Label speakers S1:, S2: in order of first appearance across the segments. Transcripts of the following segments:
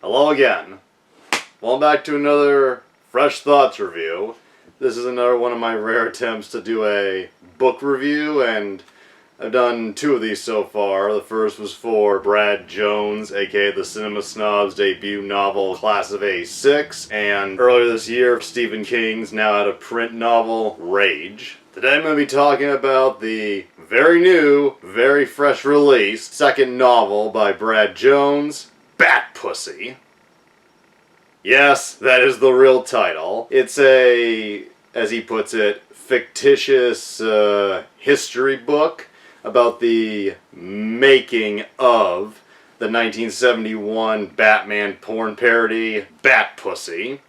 S1: Hello again. Welcome back to another Fresh Thoughts review. This is another one of my rare attempts to do a book review, and I've done two of these so far. The first was for Brad Jones, aka the Cinema Snob's debut novel, Class of A6, and earlier this year, Stephen King's now out of print novel, Rage. Today I'm going to be talking about the very new, very fresh release, second novel by Brad Jones, Bat Pussy. Yes, that is the real title. It's a, as he puts it, fictitious history book about the making of the 1971 Batman porn parody, Bat Pussy.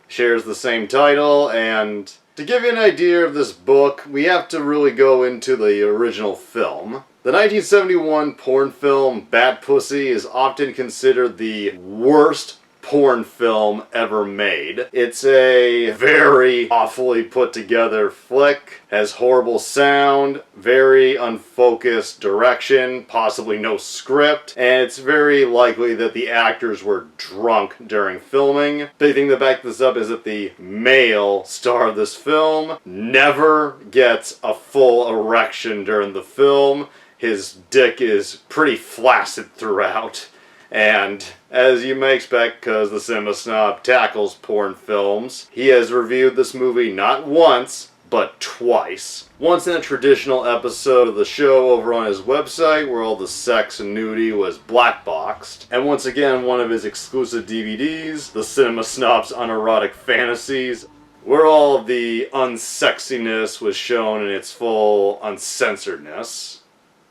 S1: Shares the same title, and to give you an idea of this book, we have to really go into the original film. The 1971 porn film Bat Pussy is often considered the worst porn film ever made. It's a very awfully put together flick, has horrible sound, very unfocused direction, possibly no script, and it's very likely that the actors were drunk during filming. Big thing to back this up is that the male star of this film never gets a full erection during the film. His dick is pretty flaccid throughout. And as you may expect, because the Cinema Snob tackles porn films, he has reviewed this movie not once, but twice. Once in a traditional episode of the show over on his website, where all the sex and nudity was black boxed. And once again, one of his exclusive DVDs, the Cinema Snob's Unerotic Fantasies, where all of the unsexiness was shown in its full uncensoredness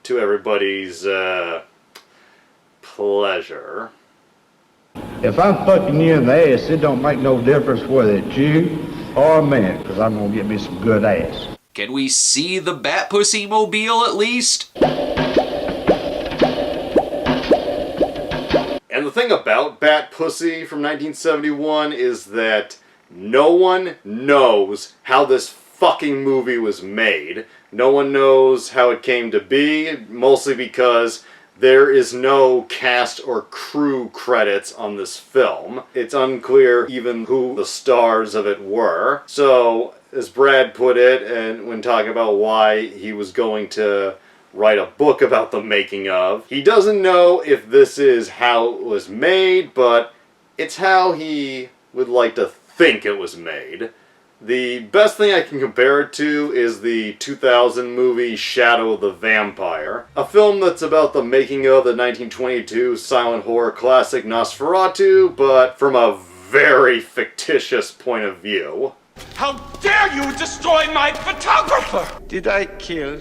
S1: to everybody's, pleasure.
S2: If I'm fucking you in the ass, it don't make no difference whether it's you or a man, because I'm gonna get me some good ass.
S3: Can we see the Bat Pussy mobile at least?
S1: And the thing about Bat Pussy from 1971 is that no one knows how this fucking movie was made. No one knows how it came to be, mostly because there is no cast or crew credits on this film. It's unclear even who the stars of it were. So, as Brad put it, and when talking about why he was going to write a book about the making of, he doesn't know if this is how it was made, but it's how he would like to think it was made. The best thing I can compare it to is the 2000 movie Shadow of the Vampire, a film that's about the making of the 1922 silent horror classic Nosferatu, but from a very fictitious point of view.
S4: How dare you destroy my photographer!
S5: Did I kill?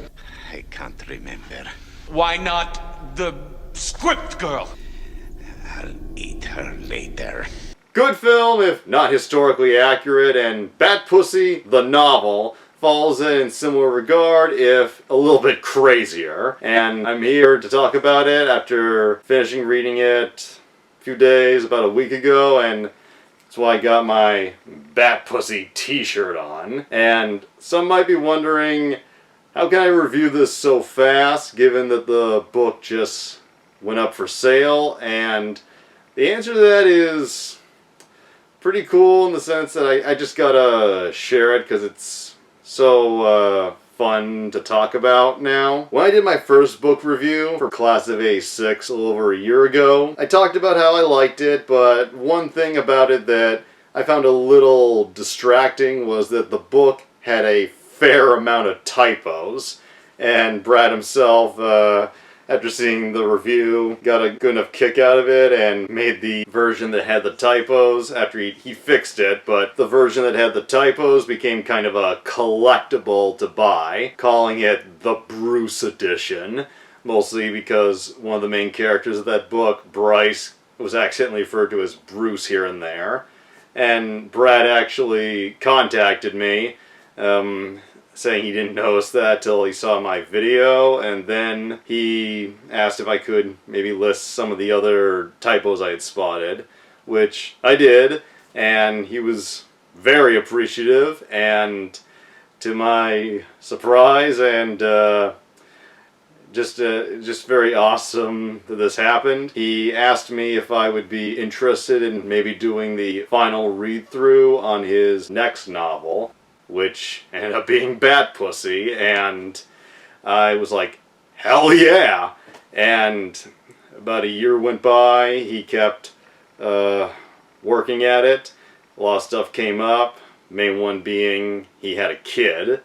S5: I can't remember.
S4: Why not the script girl?
S5: I'll eat her later.
S1: Good film, if not historically accurate, and Bat Pussy, the novel, falls in similar regard, if a little bit crazier. And I'm here to talk about it after finishing reading it a few days, about a week ago, and that's why I got my Bat Pussy t-shirt on. And some might be wondering, how can I review this so fast, given that the book just went up for sale? And the answer to that is pretty cool in the sense that I just gotta share it because it's so fun to talk about now. When I did my first book review for Class of A6 a little over a year ago, I talked about how I liked it, but one thing about it that I found a little distracting was that the book had a fair amount of typos, and Brad himself, after seeing the review, got a good enough kick out of it and made the version that had the typos after he fixed it, but the version that had the typos became kind of a collectible to buy, calling it the Bruce edition, mostly because one of the main characters of that book, Bryce, was accidentally referred to as Bruce here and there. And Brad actually contacted me, saying he didn't notice that till he saw my video, and then he asked if I could maybe list some of the other typos I had spotted, which I did, and he was very appreciative, and to my surprise and just very awesome that this happened. He asked me if I would be interested in maybe doing the final read-through on his next novel, which ended up being Bat Pussy, and I was like, hell yeah! And about a year went by, he kept working at it. A lot of stuff came up, main one being he had a kid,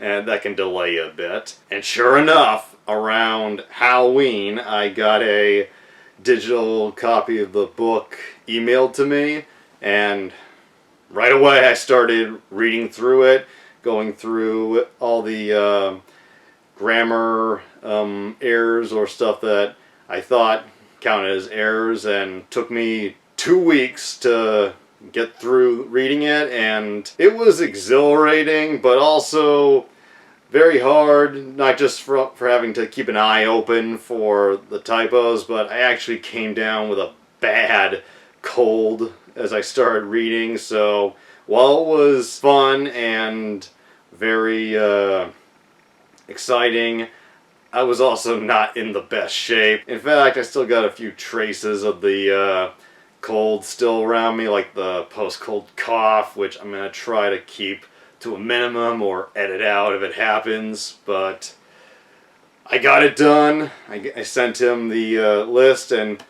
S1: and that can delay a bit. And sure enough, around Halloween, I got a digital copy of the book emailed to me, and right away I started reading through it, going through all the grammar errors or stuff that I thought counted as errors, and took me 2 weeks to get through reading it, and it was exhilarating, but also very hard, not just for having to keep an eye open for the typos, but I actually came down with a bad cold as I started reading, so while it was fun and very exciting, I was also not in the best shape. In fact, I still got a few traces of the cold still around me, like the post-cold cough, which I'm going to try to keep to a minimum or edit out if it happens, but I got it done. I sent him the list, and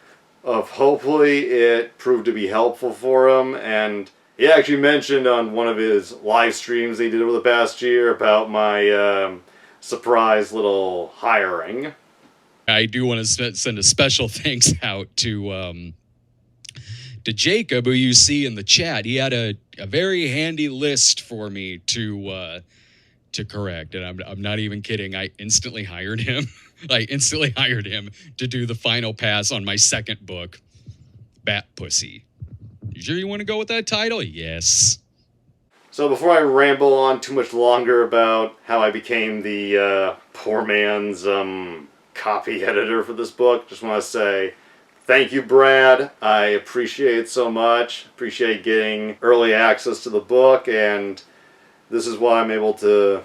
S1: hopefully it proved to be helpful for him, and he actually mentioned on one of his live streams he did over the past year about my surprise little hiring.
S6: I do want to send a special thanks out to Jacob, who you see in the chat. He had a very handy list for me to correct, and I'm not even kidding. I instantly hired him. I instantly hired him to do the final pass on my second book, Bat Pussy. You sure you want to go with that title? Yes.
S1: So before I ramble on too much longer about how I became the poor man's copy editor for this book, just want to say thank you, Brad. I appreciate it so much. Appreciate getting early access to the book, and this is why I'm able to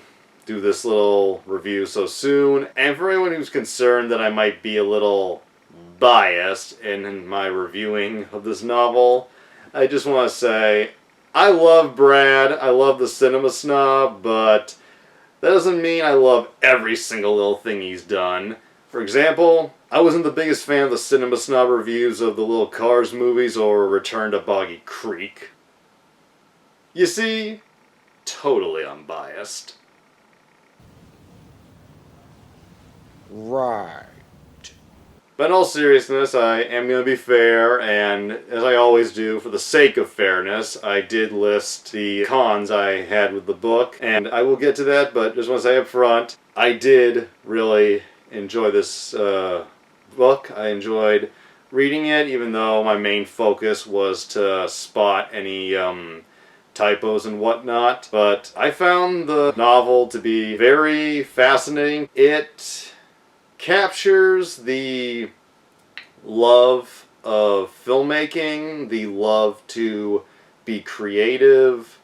S1: do this little review so soon. And for anyone who's concerned that I might be a little biased in my reviewing of this novel, I just want to say I love Brad. I love the Cinema Snob, but that doesn't mean I love every single little thing he's done. For example, I wasn't the biggest fan of the Cinema Snob reviews of the Little Cars movies or Return to Boggy Creek. You see, totally unbiased.
S7: Right.
S1: But in all seriousness, I am going to be fair, and as I always do, for the sake of fairness, I did list the cons I had with the book, and I will get to that, but just want to say up front, I did really enjoy this book. I enjoyed reading it, even though my main focus was to spot any typos and whatnot. But I found the novel to be very fascinating. It captures the love of filmmaking, the love to be creative,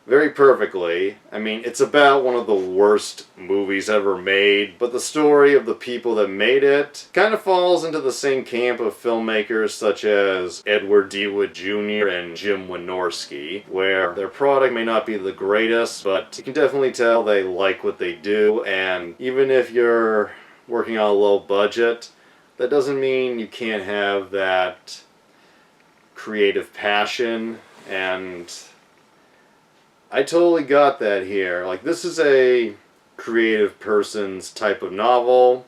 S1: very perfectly. I mean, it's about one of the worst movies ever made, but the story of the people that made it kind of falls into the same camp of filmmakers such as Edward D. Wood Jr. and Jim Wynorski, where their product may not be the greatest, but you can definitely tell they like what they do, and even if you're working on a low budget, that doesn't mean you can't have that creative passion, and I totally got that here. Like, this is a creative person's type of novel.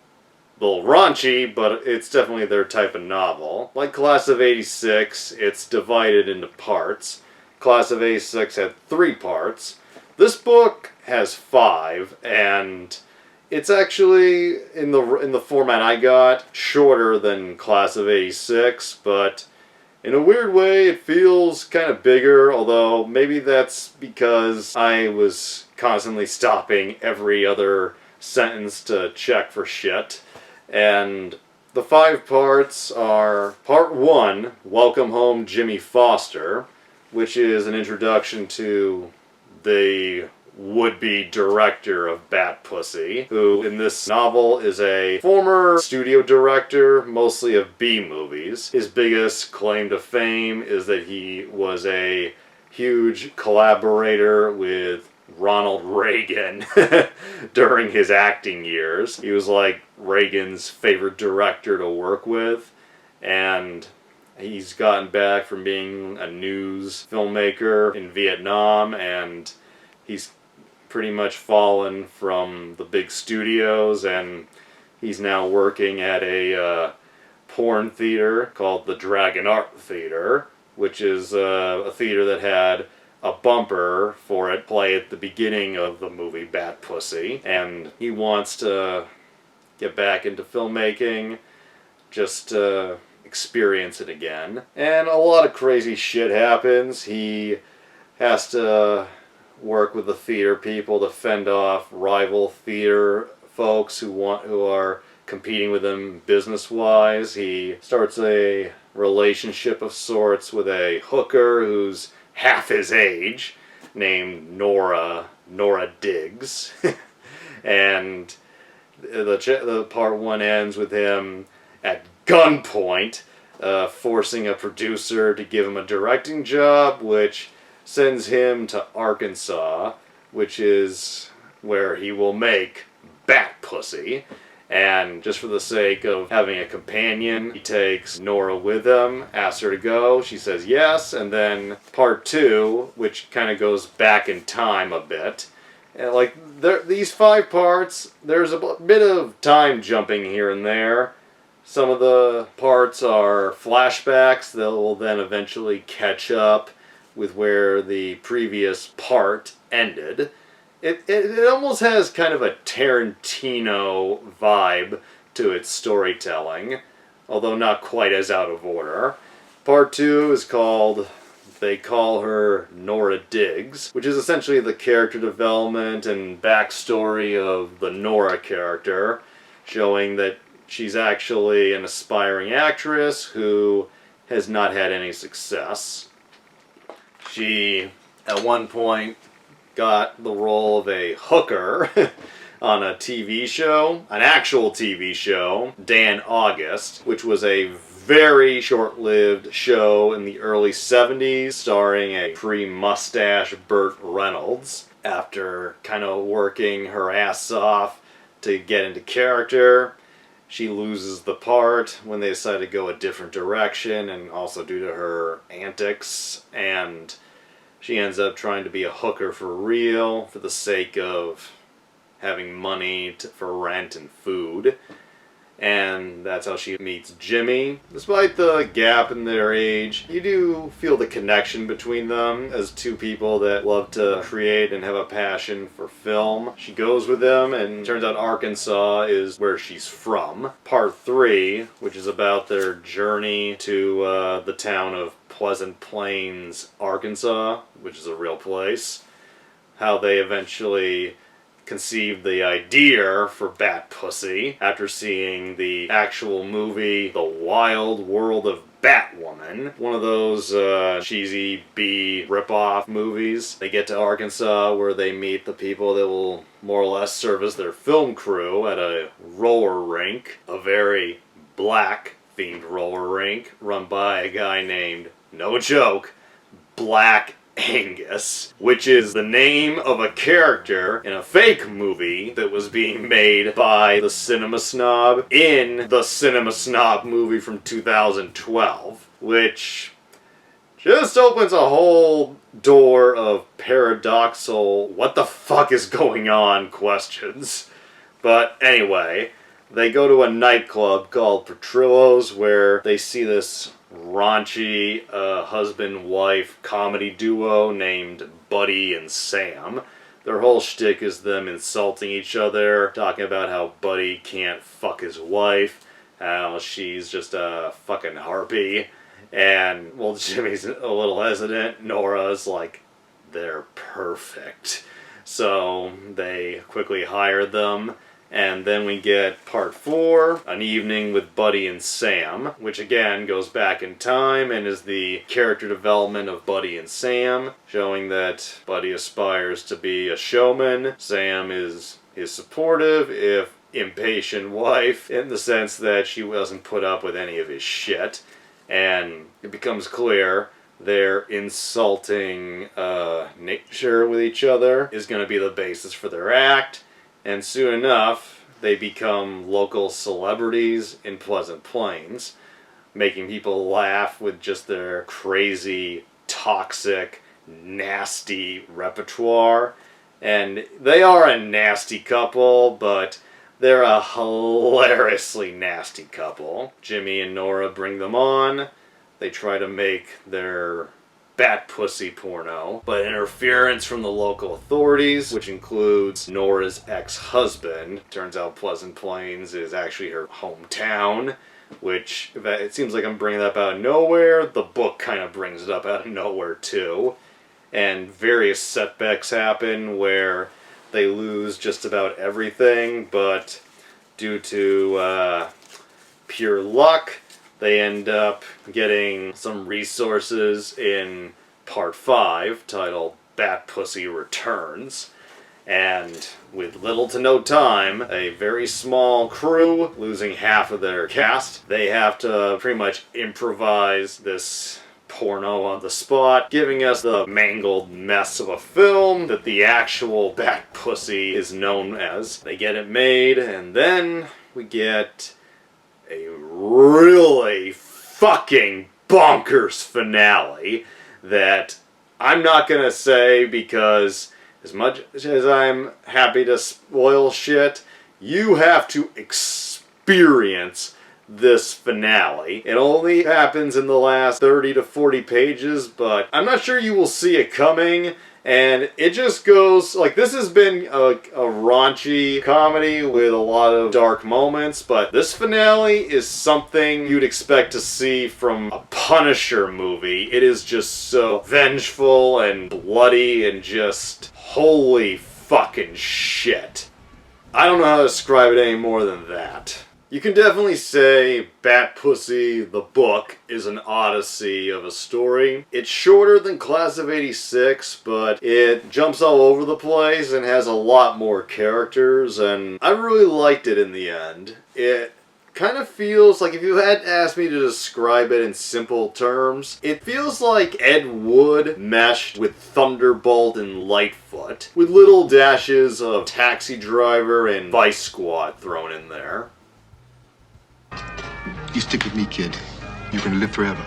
S1: A little raunchy, but it's definitely their type of novel. Like Class of 86, it's divided into parts. Class of 86 had 3 parts. This book has 5, and it's actually, in the format I got, shorter than Class of 86, but in a weird way, it feels kind of bigger, although maybe that's because I was constantly stopping every other sentence to check for shit. And the 5 parts are Part 1, Welcome Home, Jimmy Foster, which is an introduction to the would-be director of Bat Pussy, who in this novel is a former studio director, mostly of B-movies. His biggest claim to fame is that he was a huge collaborator with Ronald Reagan during his acting years. He was like Reagan's favorite director to work with, and he's gotten back from being a news filmmaker in Vietnam, and he's pretty much fallen from the big studios, and he's now working at a porn theater called the Dragon Art Theater, which is a theater that had a bumper for it play at the beginning of the movie Bat Pussy, and he wants to get back into filmmaking, just experience it again. And a lot of crazy shit happens. He has to work with the theater people to fend off rival theater folks who are competing with him business-wise. He starts a relationship of sorts with a hooker who's half his age, named Nora Diggs. And the part one ends with him at gunpoint forcing a producer to give him a directing job, which sends him to Arkansas, which is where he will make Bat Pussy. And just for the sake of having a companion, he takes Nora with him, asks her to go, she says yes, and then part two, which kind of goes back in time a bit. And these 5 parts, there's a bit of time jumping here and there. Some of the parts are flashbacks that will then eventually catch up with where the previous part ended. It almost has kind of a Tarantino vibe to its storytelling, although not quite as out of order. Part 2 is called They Call Her Nora Diggs, which is essentially the character development and backstory of the Nora character, showing that she's actually an aspiring actress who has not had any success. She, at one point, got the role of a hooker on a TV show, an actual TV show, Dan August, which was a very short-lived show in the early 70s, starring a pre-mustache Burt Reynolds. After kind of working her ass off to get into character, she loses the part when they decide to go a different direction, and also due to her antics, and she ends up trying to be a hooker for real for the sake of having money for rent and food. And that's how she meets Jimmy. Despite the gap in their age, you do feel the connection between them as two people that love to create and have a passion for film. She goes with them, and it turns out Arkansas is where she's from. Part 3, which is about their journey to the town of Pleasant Plains, Arkansas, which is a real place. How they eventually conceived the idea for Bat Pussy after seeing the actual movie The Wild World of Batwoman, one of those cheesy B ripoff movies. They get to Arkansas where they meet the people that will more or less serve as their film crew at a roller rink, a very black themed roller rink run by a guy named, no joke, Black Angus, which is the name of a character in a fake movie that was being made by the Cinema Snob in the Cinema Snob movie from 2012, which just opens a whole door of paradoxal what the fuck is going on questions. But anyway, they go to a nightclub called Petrillo's where they see this raunchy husband-wife comedy duo named Buddy and Sam. Their whole shtick is them insulting each other, talking about how Buddy can't fuck his wife, how she's just a fucking harpy, and, well, Jimmy's a little hesitant. Nora's like, they're perfect. So they quickly hire them, And then we get part 4, An Evening with Buddy and Sam, which again goes back in time and is the character development of Buddy and Sam, showing that Buddy aspires to be a showman. Sam is his supportive, if impatient wife, in the sense that she doesn't put up with any of his shit. And it becomes clear their insulting nature with each other is going to be the basis for their act. And soon enough, they become local celebrities in Pleasant Plains, making people laugh with just their crazy, toxic, nasty repertoire. And they are a nasty couple, but they're a hilariously nasty couple. Jimmy and Nora bring them on. They try to make their bat pussy porno, but interference from the local authorities, which includes Nora's ex-husband. Turns out Pleasant Plains is actually her hometown, which, it seems like I'm bringing that up out of nowhere. The book kind of brings it up out of nowhere too. And various setbacks happen where they lose just about everything, but due to pure luck, they end up getting some resources in part 5, titled Bat Pussy Returns. And with little to no time, a very small crew, losing half of their cast, they have to pretty much improvise this porno on the spot, giving us the mangled mess of a film that the actual Bat Pussy is known as. They get it made, and then we get a really fucking bonkers finale that I'm not gonna say, because as much as I'm happy to spoil shit, you have to experience this finale. It only happens in the last 30 to 40 pages, but I'm not sure you will see it coming. And it just goes, like, this has been a raunchy comedy with a lot of dark moments, but this finale is something you'd expect to see from a Punisher movie. It is just so vengeful and bloody and just holy fucking shit. I don't know how to describe it any more than that. You can definitely say Bat Pussy, the book, is an odyssey of a story. It's shorter than Class of '86, but it jumps all over the place and has a lot more characters, and I really liked it in the end. It kind of feels like, if you had asked me to describe it in simple terms, it feels like Ed Wood meshed with Thunderbolt and Lightfoot, with little dashes of Taxi Driver and Vice Squad thrown in there.
S7: You stick with me, kid. You're gonna live forever.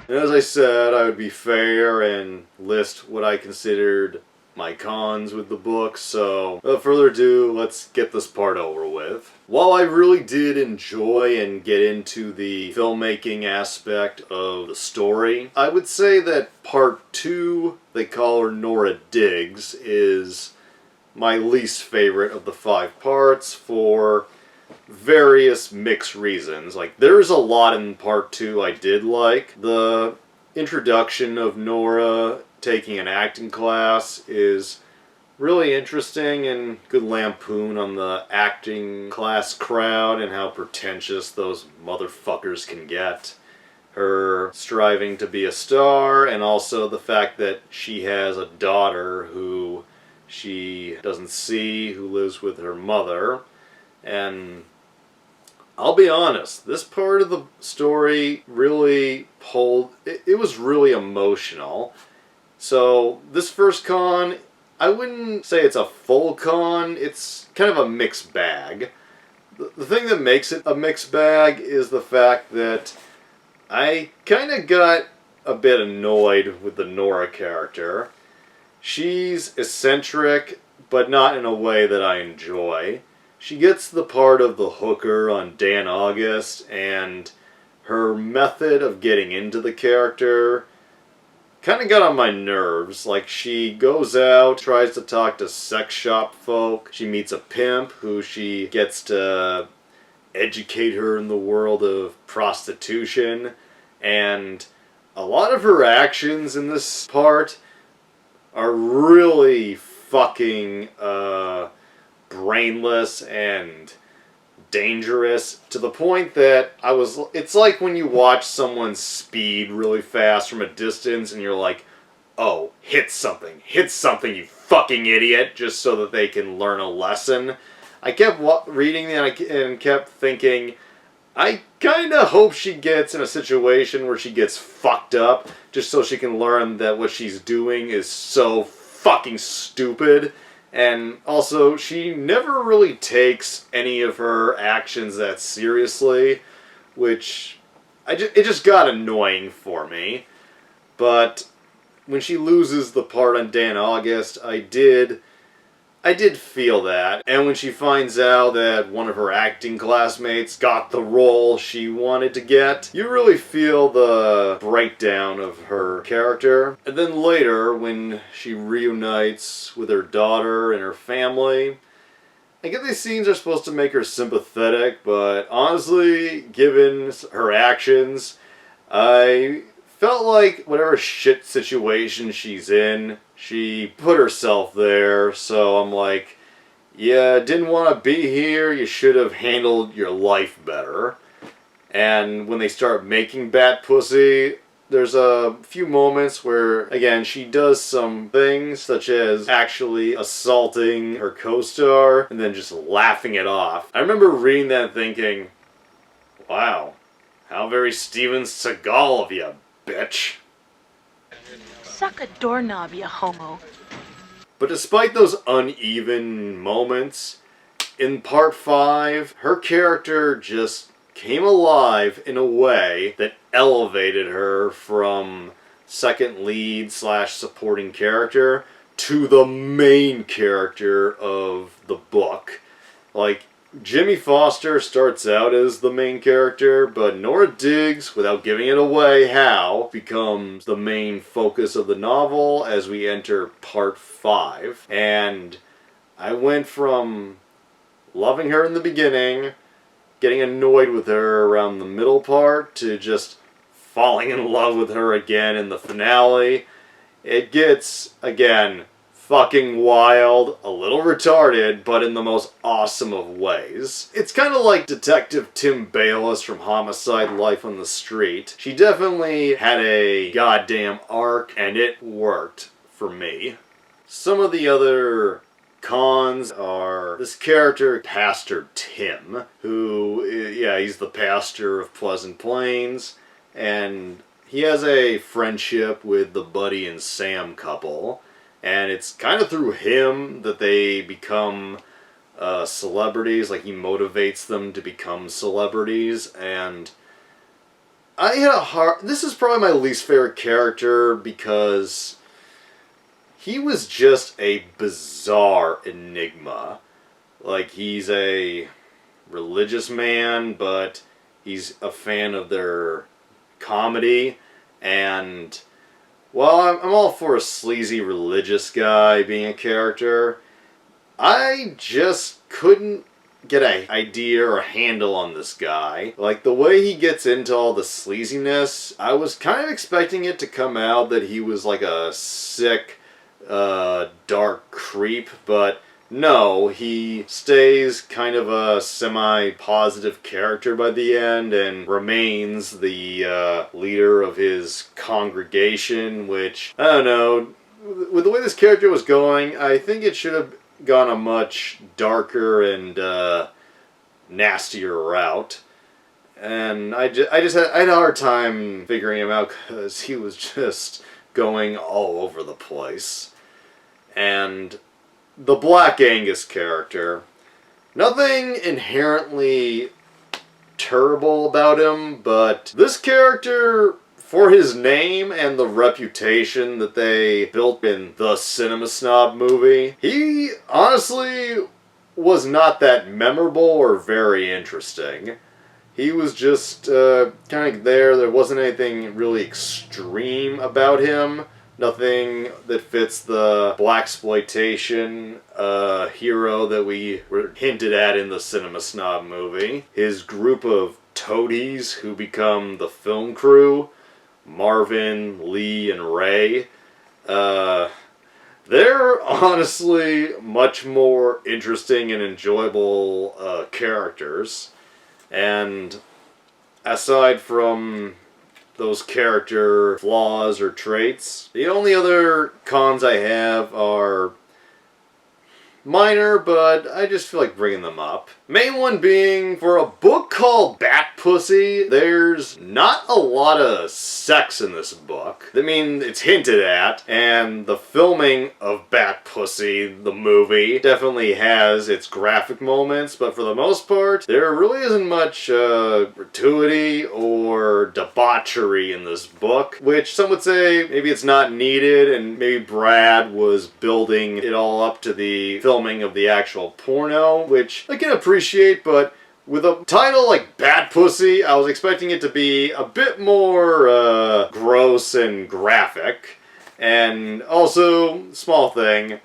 S1: And as I said, I would be fair and list what I considered my cons with the book, so without further ado, let's get this part over with. While I really did enjoy and get into the filmmaking aspect of the story, I would say that part 2, They Call Her Nora Diggs, is my least favorite of the 5 parts for various mixed reasons. Like, there's a lot in part 2 I did like. The introduction of Nora taking an acting class is really interesting, and good lampoon on the acting class crowd and how pretentious those motherfuckers can get. Her striving to be a star, and also the fact that she has a daughter who she doesn't see, who lives with her mother. And I'll be honest, this part of the story really pulled, it was really emotional. So this first con, I wouldn't say it's a full con, it's kind of a mixed bag. The thing that makes it a mixed bag is the fact that I kind of got a bit annoyed with the Nora character. She's eccentric, but not in a way that I enjoy. She gets the part of the hooker on Dan August, and her method of getting into the character kind of got on my nerves. Like, she goes out, tries to talk to sex shop folk, she meets a pimp who she gets to educate her in the world of prostitution, and a lot of her actions in this part are really fucking brainless and dangerous to the point that it's like when you watch someone speed really fast from a distance and you're like, oh, hit something, you fucking idiot, just so that they can learn a lesson. I kept reading and kept thinking, I kinda hope she gets in a situation where she gets fucked up, just so she can learn that what she's doing is so fucking stupid. And also, she never really takes any of her actions that seriously, which it just got annoying for me. But when she loses the part on Dan August, I did feel that. And when she finds out that one of her acting classmates got the role she wanted to get, you really feel the breakdown of her character. And then later, when she reunites with her daughter and her family, I get these scenes are supposed to make her sympathetic, but honestly, given her actions, I felt like whatever shit situation she's in, she put herself there, so I'm like, yeah, didn't want to be here, you should have handled your life better. And when they start making Bat Pussy, there's a few moments where, again, she does some things, such as actually assaulting her co-star, and then just laughing it off. I remember reading that and thinking, wow, how very Steven Seagal of you, bitch.
S8: Suck a doorknob, you homo.
S1: But despite those uneven moments, in part 5, her character just came alive in a way that elevated her from second lead / supporting character to the main character of the book. Like, Jimmy Foster starts out as the main character, but Nora Diggs, without giving it away how, becomes the main focus of the novel as we enter part 5. And I went from loving her in the beginning, getting annoyed with her around the middle part, to just falling in love with her again in the finale. It gets, again, fucking wild, a little retarded, but in the most awesome of ways. It's kind of like Detective Tim Bayliss from Homicide: Life on the Street. She definitely had a goddamn arc, and it worked for me. Some of the other cons are this character, Pastor Tim, who, yeah, he's the pastor of Pleasant Plains, and he has a friendship with the Buddy and Sam couple. And it's kind of through him that they become celebrities, like he motivates them to become celebrities, and I had this is probably my least favorite character because he was just a bizarre enigma. Like, he's a religious man, but he's a fan of their comedy, and well, I'm all for a sleazy religious guy being a character. I just couldn't get an idea or a handle on this guy. Like, the way he gets into all the sleaziness, I was kind of expecting it to come out that he was like a sick, dark creep, but no, he stays kind of a semi-positive character by the end and remains the leader of his congregation, which, I don't know, with the way this character was going, I think it should have gone a much darker and nastier route. And I had a hard time figuring him out because he was just going all over the place. And the Black Angus character, nothing inherently terrible about him, but this character, for his name and the reputation that they built in the Cinema Snob movie, he honestly was not that memorable or very interesting. He was just kind of there. There wasn't anything really extreme about him. Nothing that fits the blaxploitation hero that we were hinted at in the Cinema Snob movie. His group of toadies who become the film crew, Marvin, Lee, and Ray. They're honestly much more interesting and enjoyable characters. And aside from those character flaws or traits, the only other cons I have are minor, but I just feel like bringing them up. Main one being, for a book called Bat Pussy, there's not a lot of sex in this book. I mean, it's hinted at, and the filming of Bat Pussy, the movie, definitely has its graphic moments, but for the most part, there really isn't much gratuity or debauchery in this book, which some would say maybe it's not needed, and maybe Brad was building it all up to the filming of the actual porno, which I can appreciate, but with a title like Bat Pussy, I was expecting it to be a bit more gross and graphic. And also, small thing,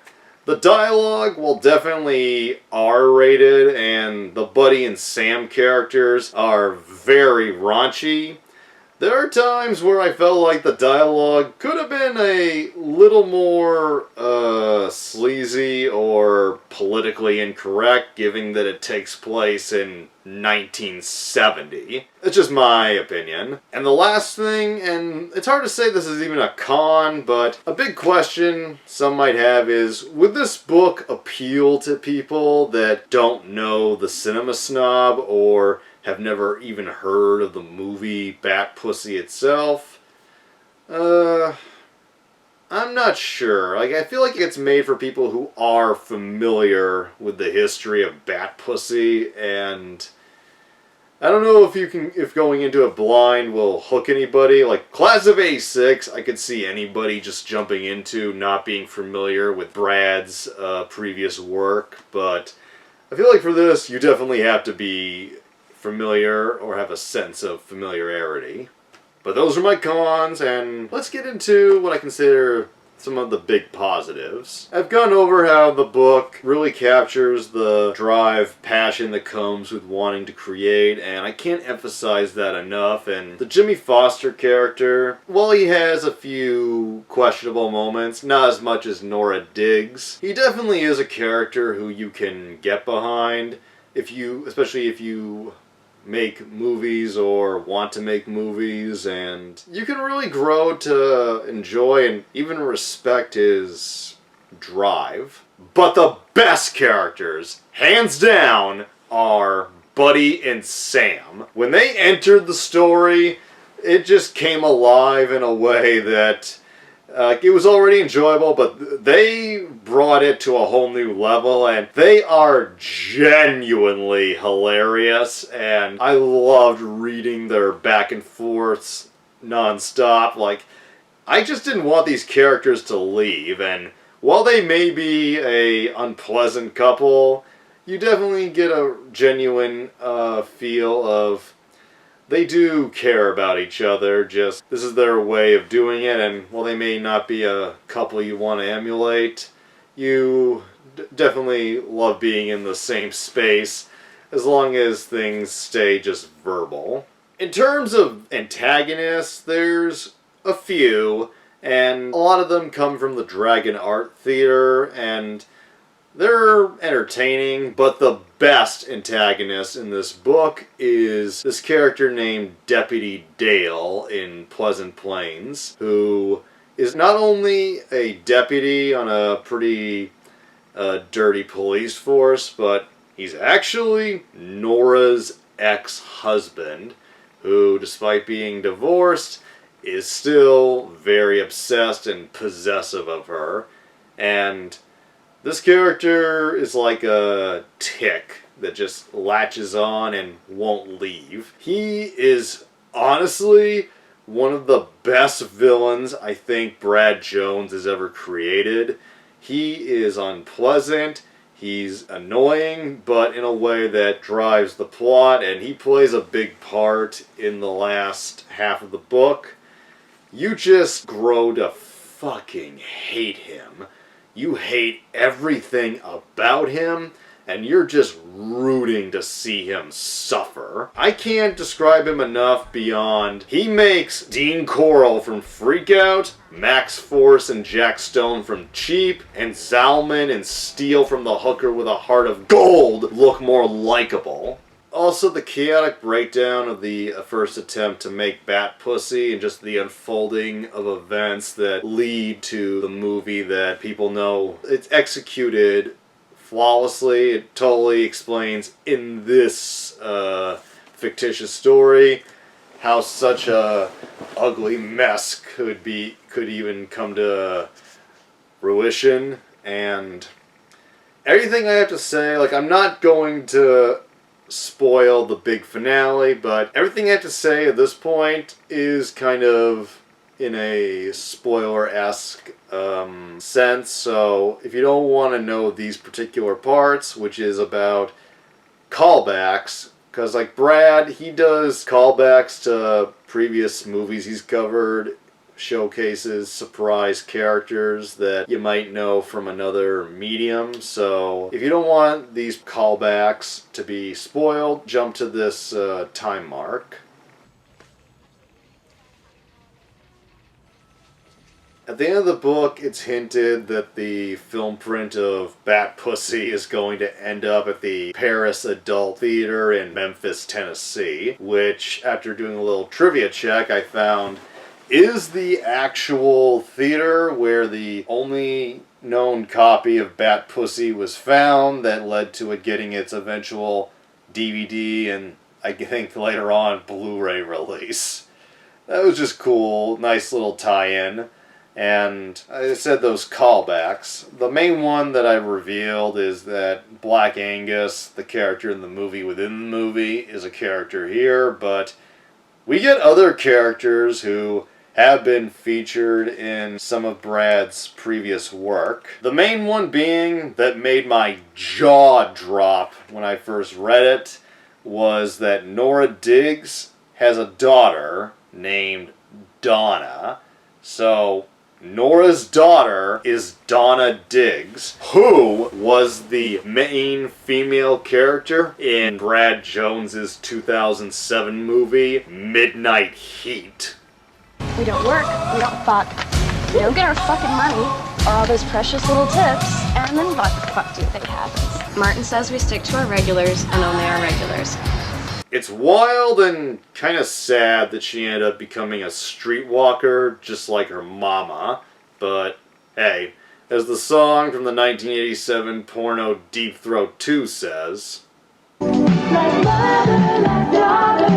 S1: the dialogue, while definitely R-rated, and the Buddy and Sam characters are very raunchy, there are times where I felt like the dialogue could have been a little more sleazy or politically incorrect, given that it takes place in 1970. It's just my opinion. And the last thing, and it's hard to say this is even a con, but a big question some might have is, would this book appeal to people that don't know the Cinema Snob or have never even heard of the movie Bat Pussy itself? I'm not sure. Like, I feel like it's made for people who are familiar with the history of Bat Pussy, and I don't know if going into it blind will hook anybody. Like, Class of A6, I could see anybody just jumping into, not being familiar with Brad's previous work, but I feel like for this, you definitely have to be familiar or have a sense of familiarity. But those are my cons, and let's get into what I consider some of the big positives. I've gone over how the book really captures the drive, passion that comes with wanting to create, and I can't emphasize that enough. And the Jimmy Foster character, while he has a few questionable moments, not as much as Nora Diggs, he definitely is a character who you can get behind, especially if you make movies or want to make movies, and you can really grow to enjoy and even respect his drive. But the best characters, hands down, are Buddy and Sam. When they entered the story, it just came alive in a way that it was already enjoyable, but they brought it to a whole new level, and they are genuinely hilarious, and I loved reading their back and forths non-stop. Like, I just didn't want these characters to leave, and while they may be a unpleasant couple, you definitely get a genuine feel of they do care about each other. Just, this is their way of doing it, and while they may not be a couple you want to emulate, you definitely love being in the same space, as long as things stay just verbal. In terms of antagonists, there's a few, and a lot of them come from the Dragon Art Theater, and they're entertaining, but the best antagonist in this book is this character named Deputy Dale in Pleasant Plains, who is not only a deputy on a pretty dirty police force, but he's actually Nora's ex-husband, who, despite being divorced, is still very obsessed and possessive of her. And this character is like a tick that just latches on and won't leave. He is honestly one of the best villains I think Brad Jones has ever created. He is unpleasant, he's annoying, but in a way that drives the plot, and he plays a big part in the last half of the book. You just grow to fucking hate him. You hate everything about him, and you're just rooting to see him suffer. I can't describe him enough beyond he makes Dean Corll from Freak Out, Max Force and Jack Stone from Cheap, and Zalman and Steele from The Hooker with a Heart of Gold look more likable. Also, the chaotic breakdown of the first attempt to make Bat Pussy and just the unfolding of events that lead to the movie that people know it's executed flawlessly. It totally explains in this fictitious story how such a ugly mess could even come to fruition. And everything I have to say, like, I'm not going to spoil the big finale, but everything I have to say at this point is kind of in a spoiler-esque sense, so if you don't want to know these particular parts, which is about callbacks, because like Brad, he does callbacks to previous movies he's covered, showcases surprise characters that you might know from another medium. So if you don't want these callbacks to be spoiled, jump to this time mark. At the end of the book, it's hinted that the film print of Bat Pussy is going to end up at the Paris Adult Theater in Memphis, Tennessee, which, after doing a little trivia check, I found is the actual theater where the only known copy of Bat Pussy was found that led to it getting its eventual DVD and, I think, later on, Blu-ray release. That was just cool. Nice little tie-in. And I said those callbacks. The main one that I revealed is that Black Angus, the character in the movie within the movie, is a character here, but we get other characters who have been featured in some of Brad's previous work. The main one being that made my jaw drop when I first read it was that Nora Diggs has a daughter named Donna. So Nora's daughter is Donna Diggs, who was the main female character in Brad Jones's 2007 movie, Midnight Heat.
S9: We don't work, we don't fuck, we don't get our fucking money, or all those precious little tips, and then what the fuck do you think happens? Martin says we stick to our regulars, and only our regulars.
S1: It's wild and kind of sad that she ended up becoming a streetwalker just like her mama, but hey, as the song from the 1987 porno Deep Throat 2 says, like mother, like daughter.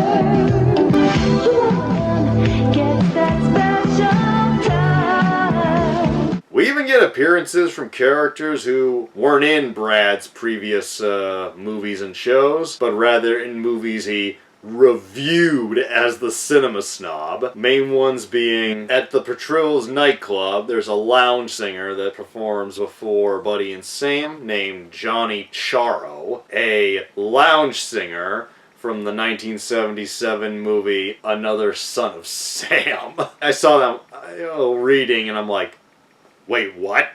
S1: We even get appearances from characters who weren't in Brad's previous movies and shows, but rather in movies he reviewed as the Cinema Snob. Main ones being, at the Patrols nightclub, there's a lounge singer that performs before Buddy and Sam named Johnny Charo, a lounge singer from the 1977 movie Another Son of Sam. I saw them reading and I'm like, wait, what?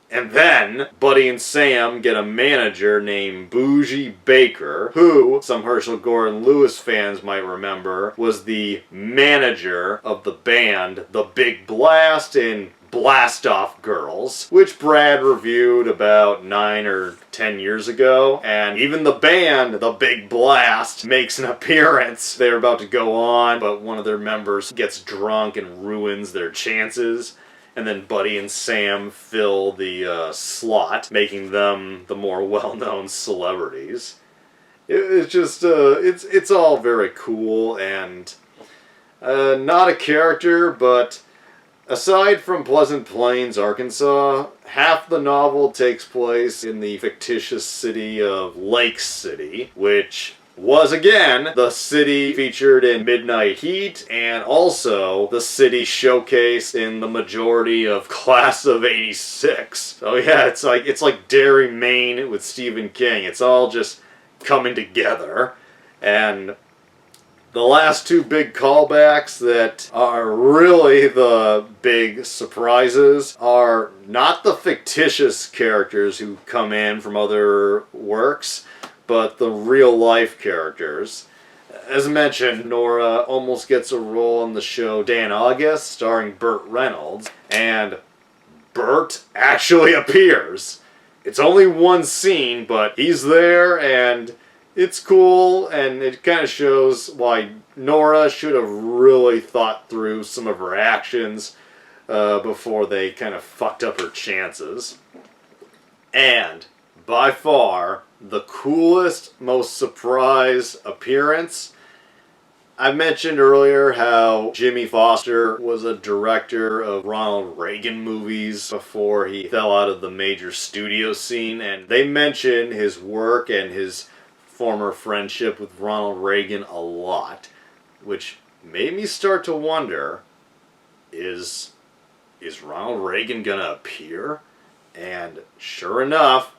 S1: And then, Buddy and Sam get a manager named Bougie Baker, who, some Herschel Gordon Lewis fans might remember, was the manager of the band The Big Blast in Blast Off Girls, which Brad reviewed about 9 or 10 years ago. And even the band, The Big Blast, makes an appearance. They're about to go on, but one of their members gets drunk and ruins their chances. And then Buddy and Sam fill the slot, making them the more well-known celebrities. It's just, it's all very cool, and not a character, but aside from Pleasant Plains, Arkansas, half the novel takes place in the fictitious city of Lake City, which was, again, the city featured in Midnight Heat, and also the city showcased in the majority of Class of '86. So yeah, it's like Derry, Maine with Stephen King. It's all just coming together. And The last two big callbacks that are really the big surprises are not the fictitious characters who come in from other works, but the real-life characters. As mentioned, Nora almost gets a role in the show Dan August, starring Burt Reynolds, and Burt actually appears. It's only one scene, but he's there, and it's cool, and it kind of shows why Nora should have really thought through some of her actions before they kind of fucked up her chances. And, by far, the coolest, most surprise appearance. I mentioned earlier how Jimmy Foster was a director of Ronald Reagan movies before he fell out of the major studio scene, and they mention his work and his former friendship with Ronald Reagan a lot, which made me start to wonder, is Ronald Reagan gonna appear? And sure enough,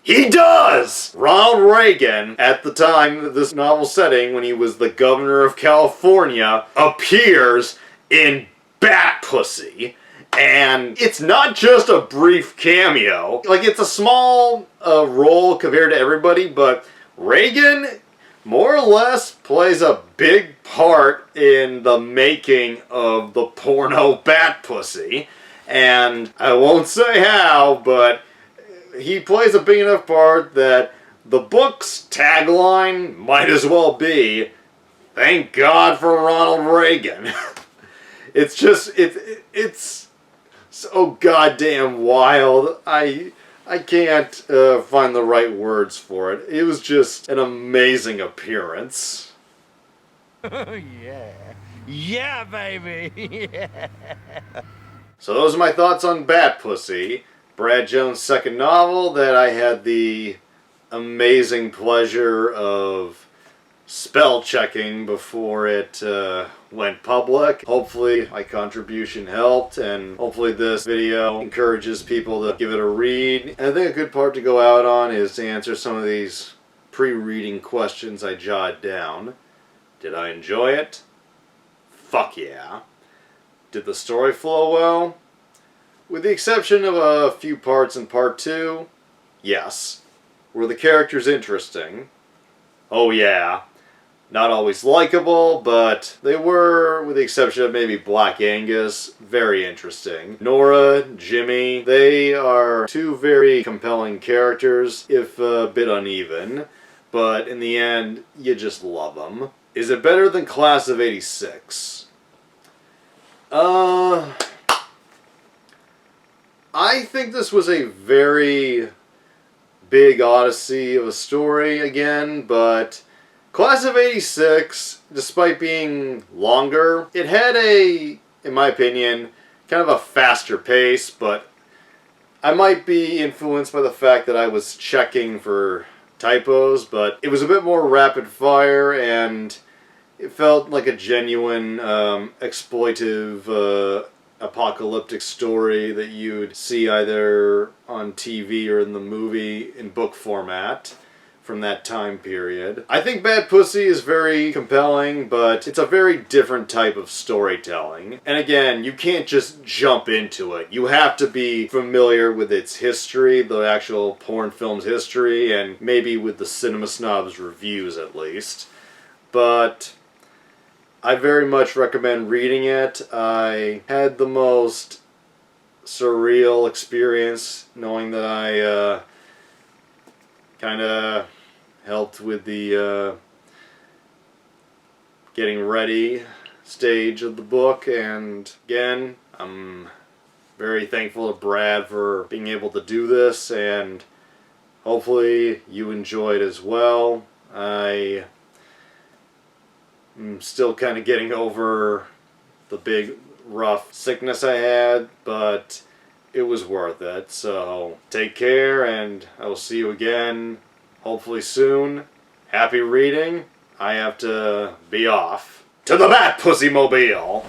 S1: he does! Ronald Reagan, at the time of this novel setting, when he was the governor of California, appears in Bat Pussy. And it's not just a brief cameo. Like, it's a small role compared to everybody, but Reagan more or less plays a big part in the making of the porno Bat Pussy. And I won't say how, but he plays a big enough part that the book's tagline might as well be, "Thank God for Ronald Reagan." It's just, it's so goddamn wild. I can't find the right words for it. It was just an amazing appearance.
S4: Yeah. Yeah, baby. Yeah.
S1: So those are my thoughts on Bat Pussy, Brad Jones' second novel that I had the amazing pleasure of spell checking before it went public. Hopefully my contribution helped, and hopefully this video encourages people to give it a read. And I think a good part to go out on is to answer some of these pre-reading questions I jotted down. Did I enjoy it? Fuck yeah. Did the story flow well? With the exception of a few parts in part 2, yes. Were the characters interesting? Oh yeah. Not always likable, but they were, with the exception of maybe Black Angus, very interesting. Nora, Jimmy, they are two very compelling characters, if a bit uneven, but in the end, you just love them. Is it better than Class of '86? I think this was a very big odyssey of a story again, but Class of '86, despite being longer, it had a, in my opinion, kind of a faster pace, but I might be influenced by the fact that I was checking for typos, but it was a bit more rapid fire, and it felt like a genuine exploitive apocalyptic story that you'd see either on TV or in the movie in book format from that time period. I think Bad Pussy is very compelling, but it's a very different type of storytelling. And again, you can't just jump into it. You have to be familiar with its history, the actual porn film's history, and maybe with the Cinema Snob's reviews at least. But I very much recommend reading it. I had the most surreal experience knowing that I kind of helped with the getting ready stage of the book, and again, I'm very thankful to Brad for being able to do this, and hopefully you enjoyed as well. I'm still kind of getting over the big rough sickness I had, but it was worth it. So take care, and I will see you again hopefully soon. Happy reading. I have to be off to the Bat Pussy Mobile.